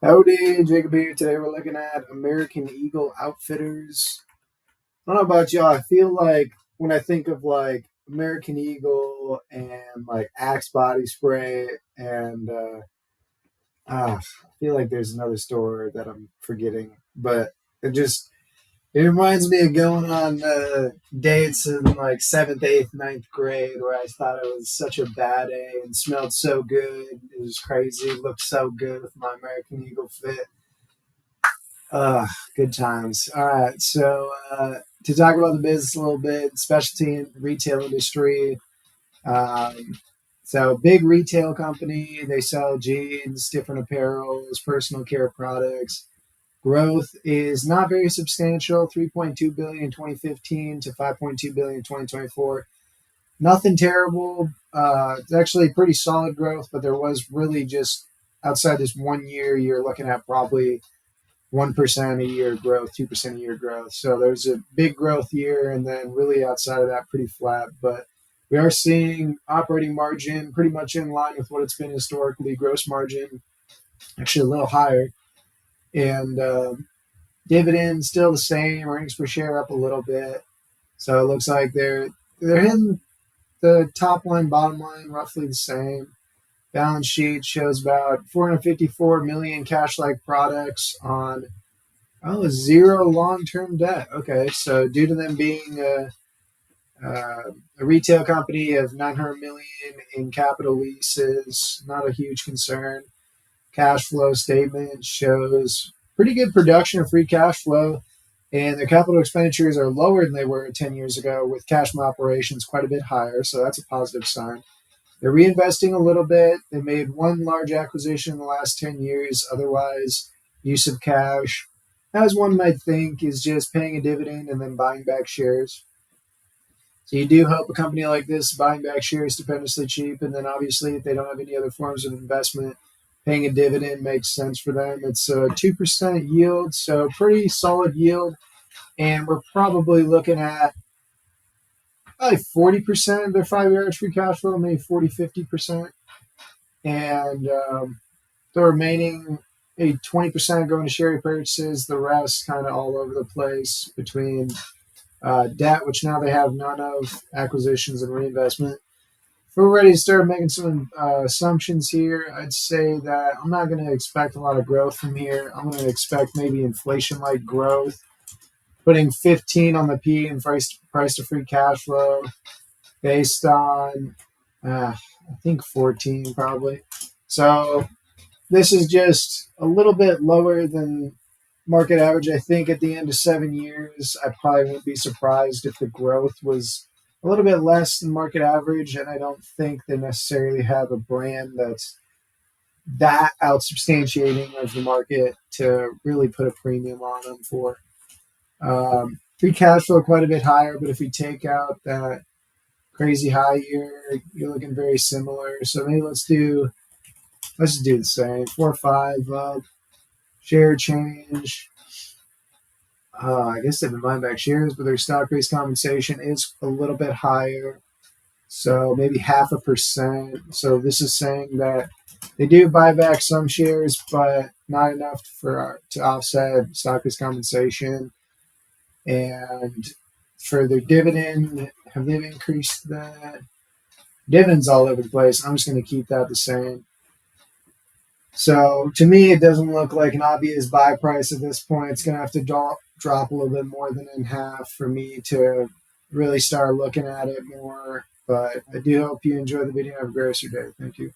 Howdy, Jacob here. Today we're looking at American Eagle Outfitters. I don't know about y'all. I feel like when I think of like American Eagle and like Axe body spray and I feel like there's another store that I'm forgetting, but it reminds me of going on dates in like seventh, eighth, ninth grade where I thought it was such a bad A and smelled so good. It was crazy. Looked so good with my American Eagle fit. Uh, Good times. All right. To talk about the business a little bit, specialty and retail industry. Um, big retail company. They sell jeans, different apparels, personal care products. Growth is not very substantial, 3.2 billion in 2015 to 5.2 billion in 2024. Nothing terrible. It's actually pretty solid growth, but there was really just outside this 1 year, you're looking at probably 1% a year growth, 2% a year growth. So there's a big growth year, and then really outside of that, pretty flat. But we are seeing operating margin pretty much in line with what it's been historically. Gross margin actually a little higher, and dividend still the same. Earnings per share up a little bit. So it looks like they're hitting the top line, bottom line roughly the same. Balance sheet shows about 454 million cash-like products on zero long-term debt. Okay, so due to them being a retail company of 900 million in capital leases, not a huge concern. Cash flow statement shows pretty good production of free cash flow, and their capital expenditures are lower than they were 10 years ago, with cash from operations quite a bit higher. So that's a positive sign. They're reinvesting a little bit. They made one large acquisition in the last 10 years. Otherwise, use of cash, as one might think, is just paying a dividend and then buying back shares. So you do hope a company like this buying back shares stupendously cheap, and then obviously if they don't have any other forms of investment, paying a dividend makes sense for them. It's a 2% yield, so pretty solid yield, and we're probably looking at probably 40% of their 5 year free cash flow, maybe 40-50%. And the remaining 20% going to share purchases, the rest kind of all over the place between debt, which now they have none of, acquisitions and reinvestment. If we're ready to start making some assumptions here, I'd say that I'm not going to expect a lot of growth from here. I'm going to expect maybe inflation-like growth, putting 15 on the P and price to free cash flow based on, I think 14 probably. So this is just a little bit lower than market average. I think at the end of 7 years, I probably wouldn't be surprised if the growth was a little bit less than market average. And I don't think they necessarily have a brand that's that out substantiating of the market to really put a premium on them for. Free cash flow quite a bit higher, but if we take out that crazy high year, you're looking very similar. So maybe let's do the same. 4 or 5 share change. I guess they've been buying back shares, but their stock-based compensation is a little bit higher, so maybe 0.5%. So this is saying that they do buy back some shares, but not enough to offset stock-based compensation. And for their dividend, have they increased that? Dividends all over the place. I'm just going to keep that the same. So to me, it doesn't look like an obvious buy price at this point. It's going to have to drop a little bit more than in half for me to really start looking at it more. But I do hope you enjoy the video. Have a great rest of your day. Thank you.